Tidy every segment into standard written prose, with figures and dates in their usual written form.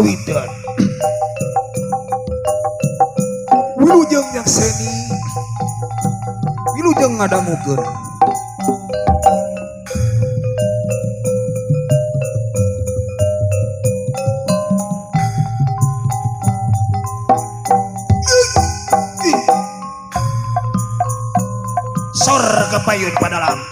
kawitan wilujeng nyakseni wilujeng ngadamukeun sor kepayun padalam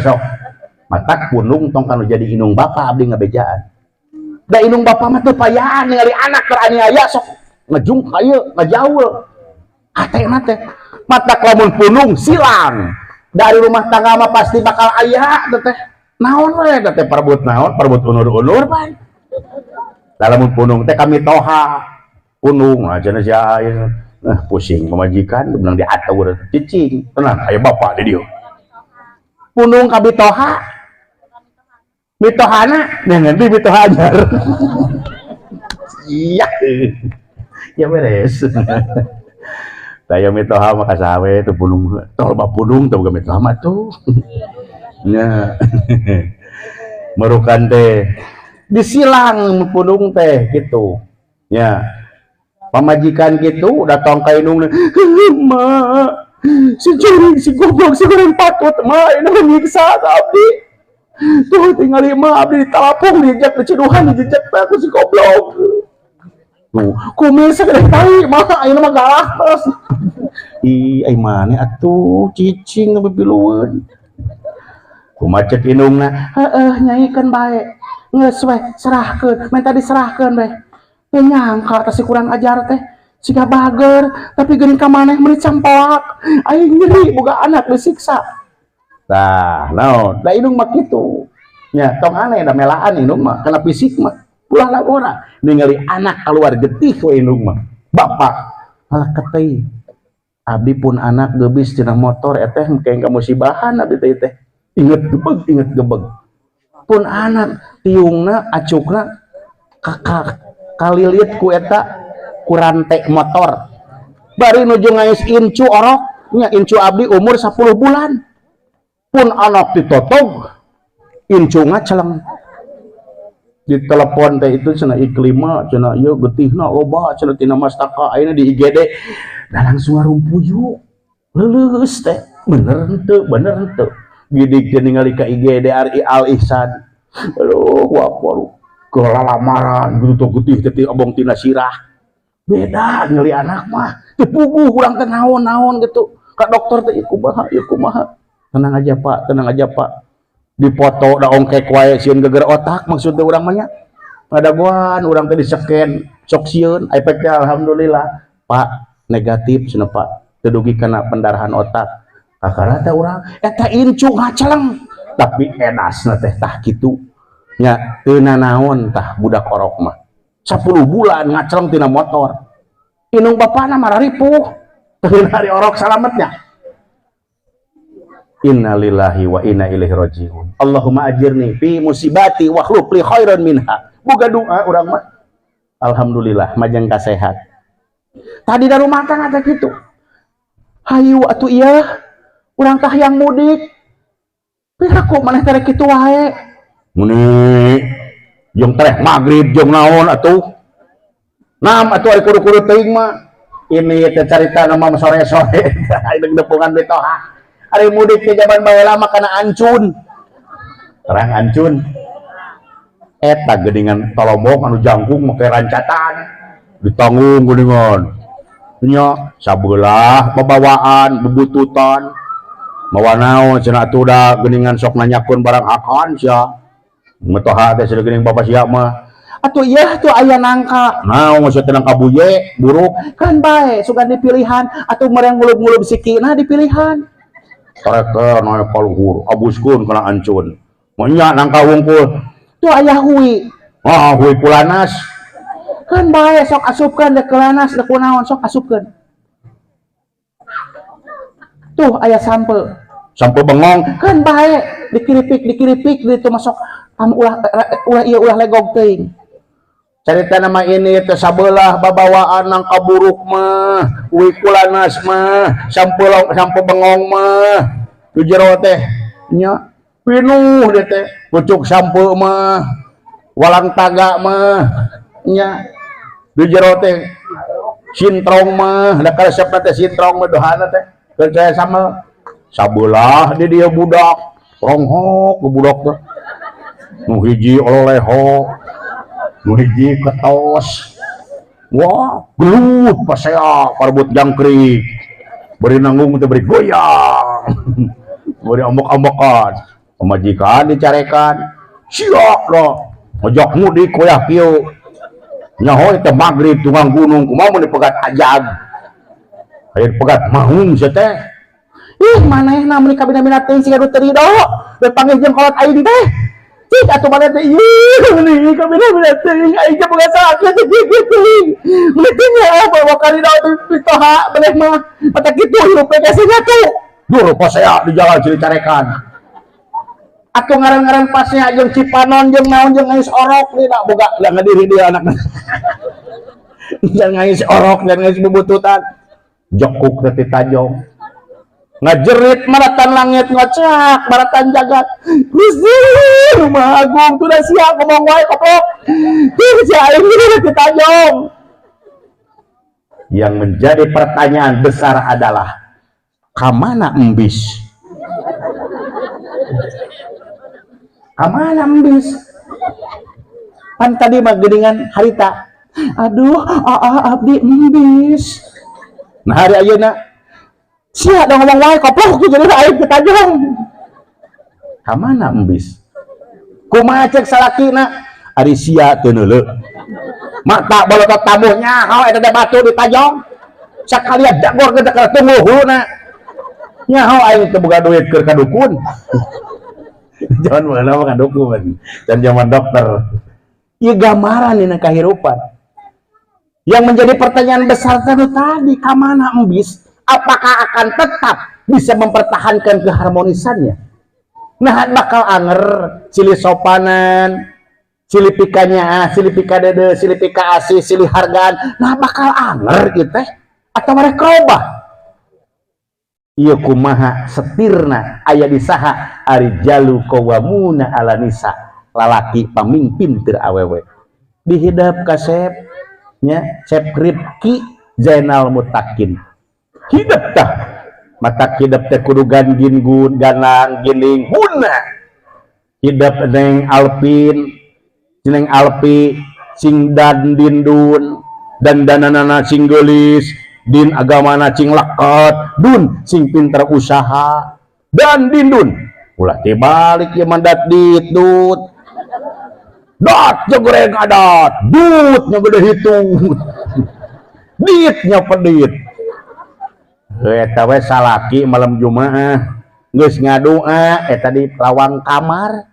sok matak punung tong kanu jadi inung bapa abdi ngabejaan da inung bapa mah teu payaan ningali anak teraniaya sok ngejung kaya ngajaul atena teh matak lamun punung silang dari rumah tangga mah pasti bakal aya teh naon we teh perebut naon perebut unur-unur pan lamun punung teh kami toha punung cenah sia pusing pemajikan menang diatur cicing tenang aya bapak di dieu punung ka bitoha bitohana dengan di bitoha ajar iya ya beres saya bitoha maka sawe itu punung tol punung tuh bukan bitoha mah tuh ya merukan teh disilang punung teh gitu ya pamajikan gitu datang ka inung mak si curi si goblok si goreng patut mah ini menyiksa abdi tuh tinggal mah abdi ditalapung dijak diceduhan dijak aku si goblok tuh kumis segede tai mah ayeuna mah galah terus ih ai mane atuh cicing nu pipilueun kumaha cek indungna heeh nyai kan bae geus we serahkeun men tadi serahkeun we teu nyangka teh si kurang ajar teh siga bager tapi geuning ka maneh meuli campolak aing nyeri boga anak disiksa Tah naon da indung mah kitu nya tong aneh da melaan indung mah kana fisik mah ulah ora ningali anak keluar getih we indung mah bapak malah keteuing abdi pun anak geubis cenah motor eteh engke kamusibahan abdi teh inget gebeg pun anak tiungna acukna kakak kalilit ku eta ku rantai motor bari nuju ngais incu orok nya incu abdi umur 10 bulan pun anak ditotog incu ngaceleng di telepon teh itu cenah iklima cenah ieu getihna loba cenah tina mastaka ayeuna di IGD da langsung ngarumpuyu leuleus teh bener henteu gidik teh ningali ka IGD Ari Al Ihsan aduh waduh geula lamaran gitu getih teh obong tina sirah beda ningali anak mah teu puguh urang teh naon-naon gitu ka dokter teh kumaha tenang aja pak dipoto da ongkek wae sieun geger otak maksudnya urang mah nya ngadaguan urang teh diseken sok sieun efeknya alhamdulillah pak negatif cenah pak teu dugi kana pendarahan otak kakara teh urang eta incu ngaceleng tapi edasna teh tah kitu nya teu nanaon tah budak orok mah 10 bulan ngaceleng tina motor indung bapana mah ripuh teu hari orok salametnya. Innalillahi wa inna ilaihi rajiun. Allahumma ajirni fi musibati wa khluq li khairan minha. Boga doa urang mah. Alhamdulillah majeng kasehat. Tadi da rumah tangga teh kitu. Hayu atuh ieu urang tah yang mudik. Piraku maneh teh kitu wae. Muni jeung teh magrib jeung naon atuh. Nam atuh ari kudu-kudu teuing mah. Ini teh carita nama sore-sore deung depungan betoha. Ari mudik ke zaman baheula mah kana ancun. Terang ancun. Eta geuningan tolombok anu jangkung make rancatan. Ditanggung geuningan. Nya sabelah babawaan bebututan. Mawa naon cenah atuh da geuningan sok nanyakeun barang akan sia. Metoha teh sadeu geuning bapak sia mah. Atuh ieu tuh aya nangka. Naon maksud nangka buye, buruk kan bae sugan dipilihan atuh mereng ngulub-ngulub sikina dipilihan. Tareke naik kaluhur abuskeun kana ancun nya nangka wungkul tuh aya hui hui pulanas kan bae sok asupkeun da kelanas da kunaon sok asupkeun tuh aya sampe bengong kan bae dikiripik ditu masuk ulah legog teuing carita nama ini teh sabelah babawaan nang kaburuk mah uwi kulanas mah sampe bengong mah tu jero teh nya pinuh dia teh pucuk sampe mah walang taga mah nya tu jero teh sintrong mah da karesep teh sintrong mah dohana teh percaya sama sabelah di dia budak ronghok ku budak teh nu hiji oleho nuhiji ketos wah gelut pasea parbut jangkrik beri nanggung teh beri goyang beri ombok-ombokan pemajikan dicarekan siap lo ojok mudik koyah kieu nyaho teh magrib tunggang gunung kumaha mun dipegat ajab aya dipegat mahung sia teh ih manehna mun kabina-bina teuing siga teu ridho dipanggil jeung kolot aing teh cik atuh mana teh ieu nih kabina-bina teuing aing teh boga sakeun teh teuing mulih bawa kali daun pitoha boleh mah mata kitu hirup teh nya tuh dur pasea di jalan Cilicarekan atuh ngaran-ngaran pasnya jeung Cipanon jeung naon jeung ngais orok deui da boga da ngadiri dia anakna jeung ngais orok jeung ngais bubututan jokuk teh tajong ngajerit maratan langit ngocak maratan jagat Gusti Rumah Agung tuh dah siap ngomong wae koplok si aing ini kita tajong. Yang menjadi pertanyaan besar adalah kamana embis? Kamana embis? Kan tadi mah geuningan harita aduh abdi embis nah hari ayeuna sia da ngomong wae koplok jadi aing ketajong kamana embis kumaha cek salakina ari sia teu neuleuh mata bolotot tamuhnya hao eta da batu ditajong sakalian dagor gede ka tunggu huluna nyaho aing teu boga duit keur ka dukun. Jangan mengenal ka dukun dan zaman dokter. Ieu gambaran dina kahirupan. Yang menjadi pertanyaan besar tadi, kamana embis? Apakah akan tetap bisa mempertahankan keharmonisannya? Nah, bakal anger, silih sopanan, silih pikanya, silih pika dede, silih pika asih, silih hargaan. Nah, bakal anger gitu atau mereka ubah? Iya kumaha setirna aya di saha ari jalu qawamuna ala nisa, lalaki pamimpin tir awewe dihidap kasep nya Sep Rifki Zainal Mutakin hidup tah mata hidup teh kudu gangin gun ganang giling guna hidup neng Alpi sing dan dindun dan dananana sing gelis din agamana cing lekat dun sing pinter usaha dan dindun ulah tibalik ya mandat ditut dat jogoreng adat dutnya gede hitut ditnya pedit eta we salaki malam Jumaah geus ngadua eta di lawang kamar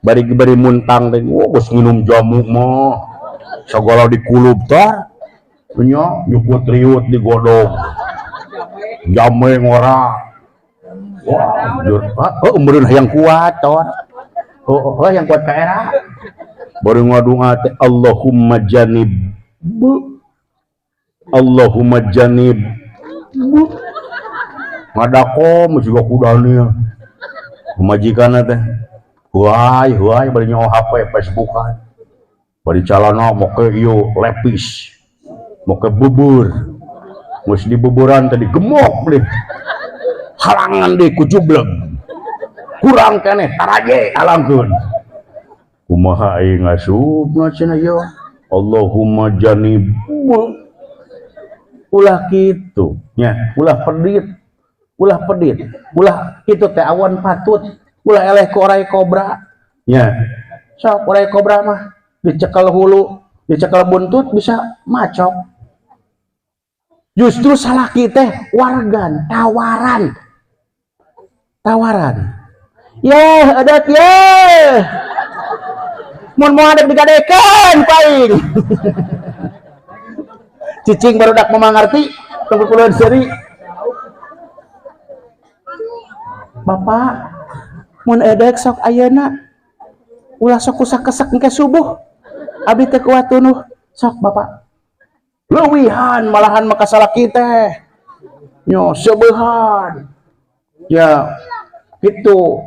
bari muntang teh geus nginum jamu mah sagala dikulub tar nya nyukut riut digodong jame ngora wah umurun yang kuat tor yang kuat ka era baru ngadua teh Allahumma janib ngadakom juga kudanya majikanna teh huay bari nyaho HP Facebookan bari calana mau ke ieu lepis mau ke bubur mus di buburan tadi gemok deh halangan deh kucubleg kurang keneh taraje alangkeun kumaha aing ngasubna cenah yo Allahumma janib ulah kitu nya ulah pedit ulah kitu teh awan patut ulah eleh ku orai kobra nya sok orai kobra mah dicekel hulu dicekel buntut bisa macok. Justru salah kita wargan tawaran ya adat ya mau ada digadekan paling cicing baru dak memangerti tunggu puluhan seri bapak mun edek sok ayeuna ulah sok kusak-kesak engke subuh abdi teu kuat tunuh sok bapak leuwihan malahan maka salah kita nyo sebeuhan ya gitu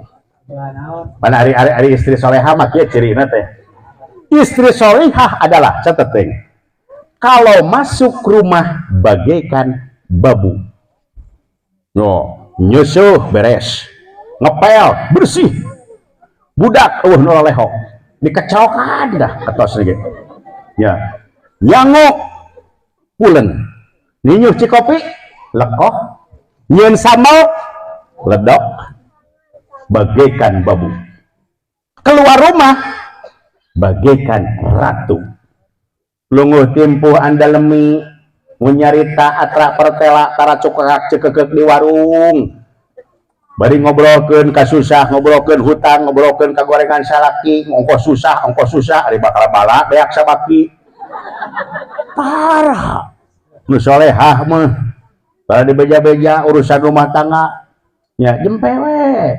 mana hari istri solehah mah kieu cirina teh istri solehah adalah catat teh kalau masuk rumah bagaikan babu nyusuh beres ngepel bersih budak nu leho dikecokan dah ketos ge ya nyangok pulen ninyuh cikopi lekoh nyeun sambal ledok bagaikan babu keluar rumah bagaikan ratu lunguh timpuh andalemi munyarita atra pertela tara cukak cekekek di warung bari ngobrolkeun kasusah ngobrolkeun hutang ngobrolkeun kagorengan salaki ongkos susah ari bakal bala beak sabaki parah nu solehah mah kalau dibeja-beja urusan rumah tangga ya jempewe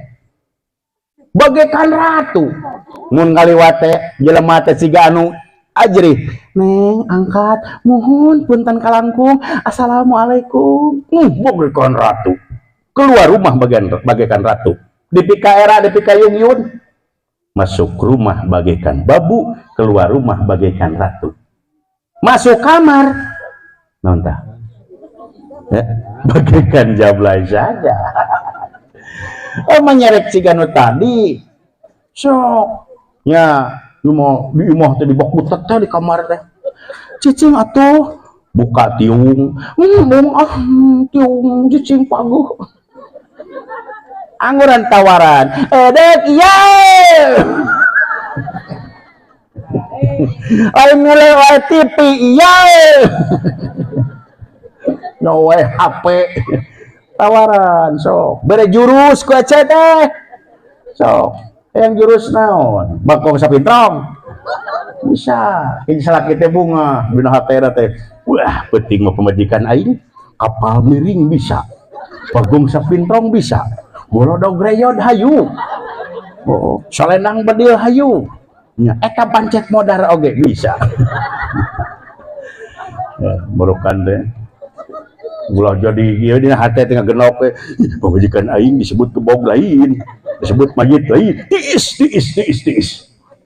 bagaikan ratu mun ngaliwat teh jelema teh siga anu ajrih neng angkat muhun punten kalangkung assalamualaikum bagaikan ratu keluar rumah bagaikan ratu dipika era dipika yun masuk rumah bagaikan babu keluar rumah bagaikan ratu masuk kamar nonton ya, bagaikan jablay saja menyerek ciganu tadi sok ya mau di imah teh dibaku teh di kamar teh cicing atuh buka tiung tiung cicing paguh angguran tawaran edek iya lain ngelewat TV iya nyawa HP tawaran sok bere jurus ku ece teh sok yang jurus naon bakong sapintrong bisa ini salah kita bunga bina hatera teh wah penting mah pemajikan aing kapal miring bisa bagong sapintrong bisa golodog reyod hayu oh salendang bedil hayu nya eta pancet modar oge bisa ya merukan deh ulah jadi ieu dina hate teh genok teh pamajikan aing disebut kebog lain disebut mayit lain tiis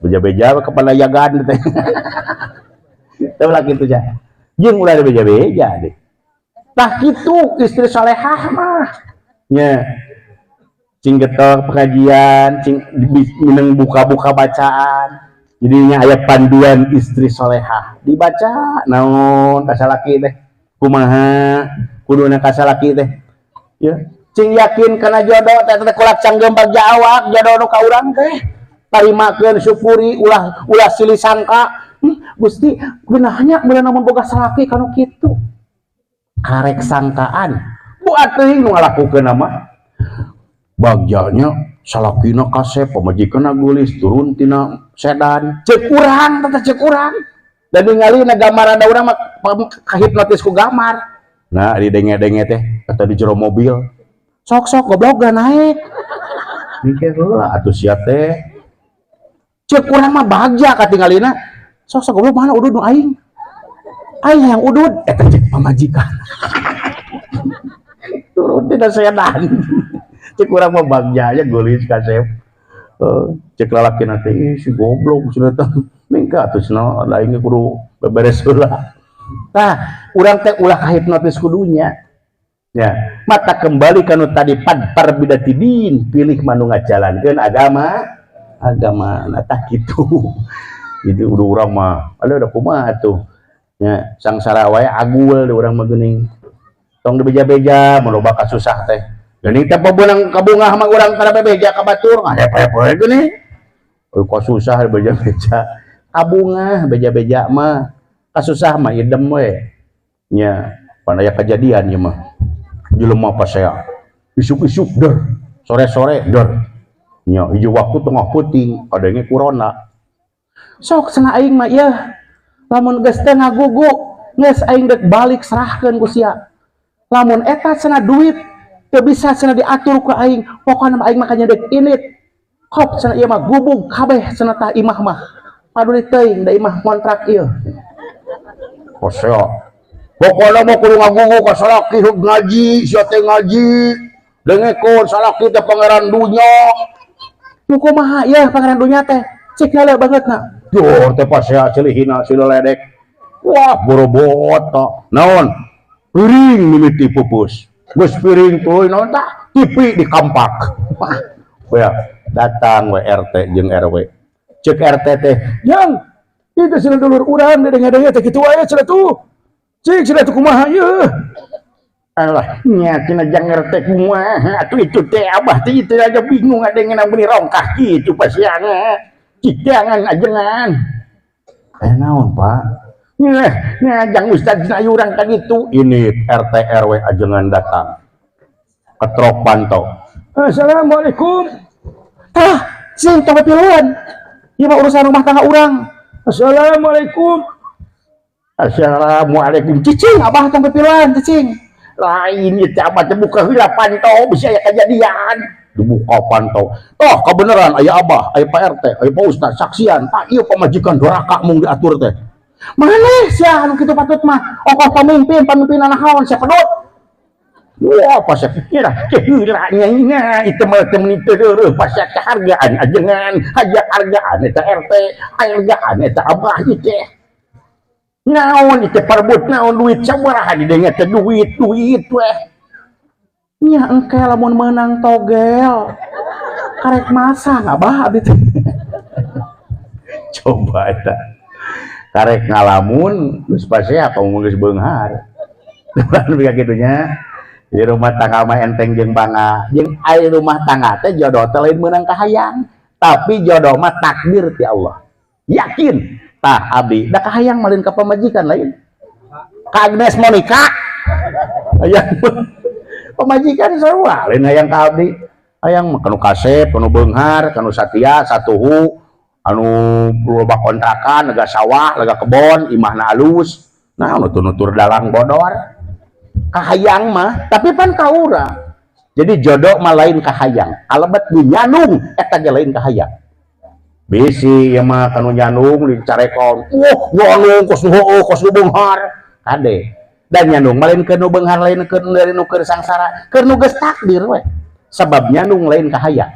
beja-beja kepala yagan teh teu lah kitu ja jeung ulah beja-beja deh tah kitu istri salehah mah nya cing getok pengajian cing mineng buka-buka bacaan jadinya aya panduan istri salehah dibaca naon ka salaki teh kumaha kuduna ka salaki teh ya cing yakin kana jodoh teh teh kulak canggem bagja awak jodoh nu ka urang teh tarimakeun syukuri ulah silih sangka Gusti beunahnya beunah namun boga salaki kanu kitu karek sangkaan buat teuing nu ngalakukeun mah bagjanya salakina kasep pamajikanna gulis turun tina sedan ceuk urang teh ceuk urang dan ningali gambar ada urang mah kahipnotis ku gambar nah di denge-denge teh kata di jero mobil sok goblok gak naik mikir heula atuh sia teh ceuk urang mah bagja katingalina sok goblok mana udud nu aing yang udud eta ceuk pamajikan turun tina sedan cek urang mah bagja aya geulis kasep cek lalaki nanti si goblok cenah teh mingka atuh cenah lain kudu beberes heula tah urang teh ulah kahipnotis kudunya ya mata kembali kanu tadi padpar bidatidin pilih manu ngajalankeun agama nah tah kitu jadi udah urang mah ada kumaha tuh ya sangsara wae agul da urang mah geuning tong dibeja-beja maloba kasusah teh geuning teh pabunang kabungah mah urang kana bebeja ka batur ngahepe-hepe geuning kasusah beja-beja kabungah beja-beja mah kasusah mah idem we nya pandaya kejadian ieu mah jelema pas saya isuk-isuk der sore-sore der nya hijau waktu tengah puting kadenge corona sok cenah aing mah ieu lamun geus teh ngagugu geus aing rek balik serahkeun ku sia lamun eta cenah duit teu bisa cenah diatur ku aing pokona aing mah kanyedek init kop cenah ieu mah gubug kabeh cenah tah imah mah paduli teuing da imah kontrak ieu koseo pokona mah kudu ngagugu ka salaki ngaji sia teh ngaji dengekeun salaki teh pangeran dunya nu kumaha ieu pangeran dunya teh cek heula bangetna yor teh pas sia cilihina sileledek wah borobot naon piring mimiti pupus geus piring teuy naon tah tipi di kampak ya datang we RT jeung RW cek RT teh yang itu cenah dulur urang dedenge-denge teh kitu wae cenah tuh cik cenah tuh kumaha ieu alah nya cenah jang RT kumaha atuh itu teh abah teh itu aja bingung adengeun beuni rongkah kitu pasiana cik jangan ajengan naon Pak jang Ustaz cenah urang ka kitu ini RT RW ajengan datang ketrok pantau assalamualaikum sing tong piluan ieu mah urusan rumah tangga urang assalamualaikum cicing abah tong piluan cicing lain ieu teh abah teh buka heula pantau bisa aya kejadian dibuka pantau kebenaran aya abah aya Pak RT aya Pak Ustaz saksian Pak ieu pamajikan doraka mung diatur teh maneh sia anu kitu patut mah ongkos pamimpin naon sia pedot wah pas kira heula nya itu mah temen itu deureum pas hargaan ajengan haja hargaan eta RT hargaan eta abah ieu teh naon itu perebut naon duit sabaraha didenge teh duit weh nya engke lamun meunang togel karek masang abah abdi teh coba eta karek ngalamun geus pase apa geus beunghar lebih ka kitunya di rumah tangga mah enteng jeung bangga jeung ai rumah tangga teh jodoh teh lain meunang kahayang tapi jodoh mah takdir ti Allah yakin tah abdi da kahayang malin ka pamajikan lain ka Agnes Monica aya pamajikan sarua lain hayang ka abdi hayang kanu kasep kanu beunghar kanu satia satuhu anu loba kontrakan lega sawah lega kebon imahna alus nah nutur-nutur dalang bodor kahayang mah tapi pan kaura jadi jodoh mah lain kahayang alebet dinyanung eta ge lain kahayang bisi ya mah kanu nyanung dicarekon nyanung kos nu beunghar kade dan nyanung lain ke nu beunghar lain ke nu keur sangsara keur nu geus takdir we sebab nyanung lain kahayang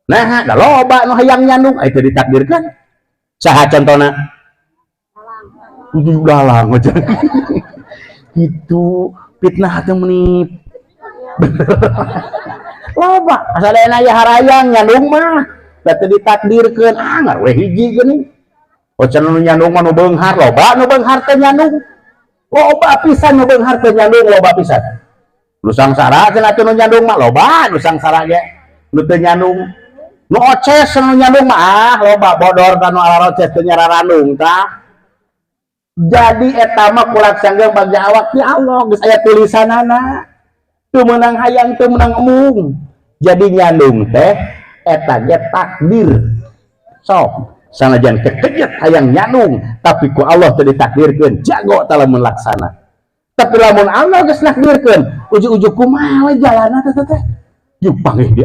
nah da loba nu hayang nyanung itu ditakdirkan saha contona udah dalang aja itu fitnah teh menip loba asal aya harayang nyanung mah da teu ditakdirkeun ngarwe hiji geuning ocan nu nyanung mah nu beunghar loba nu beunghar teh nyanung loba pisan nu beunghar teh nyanung loba pisan nu sangsara cenah teh nu nyanung mah loba nu sangsara ge nu teu nyanung nu oces nu nyanung mah loba bodor kanu ala oces teu nyararanung tah jadi eta mah kulat sanggeng bagi awak ya Allah geus aya tulisanana teu meunang hayang teu meunang emung jadi nyanung teh eta ge takdir sok sanajan kekejet hayang nyanung tapi ku Allah teu ditakdirkeun jago tah lamun laksana tapi lamun Allah geus nakdirkeun ujug-ujug kumaha we jalanna teh yuk panggih di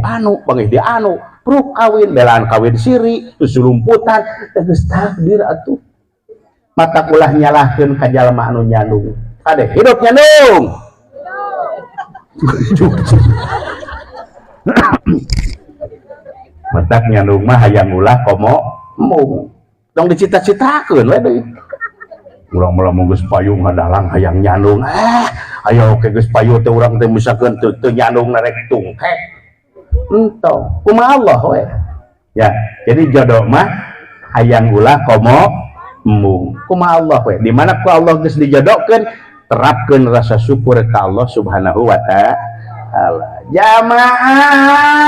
anu pruk kawin belaan kawin siri susulumputan geus takdir atuh mata ulah nyalahkeun ka jalma anu nyanung kade hidup nyanung matak nyanung mah hayang ulah komo mung tong dicita-citakeun we deui ulah-ulah mun geus payung hadalang hayang nyanung ayo ke geus payu teh urang teh misalkeun teu nyanung narek tungkek entong kumaha Allah we ya jadi jodoh mah hayang ulah komo mung kumaha Allah we di mana ku Allah geus dijodohkeun terapkeun rasa syukur ka Allah Subhanahu wa taala jamaah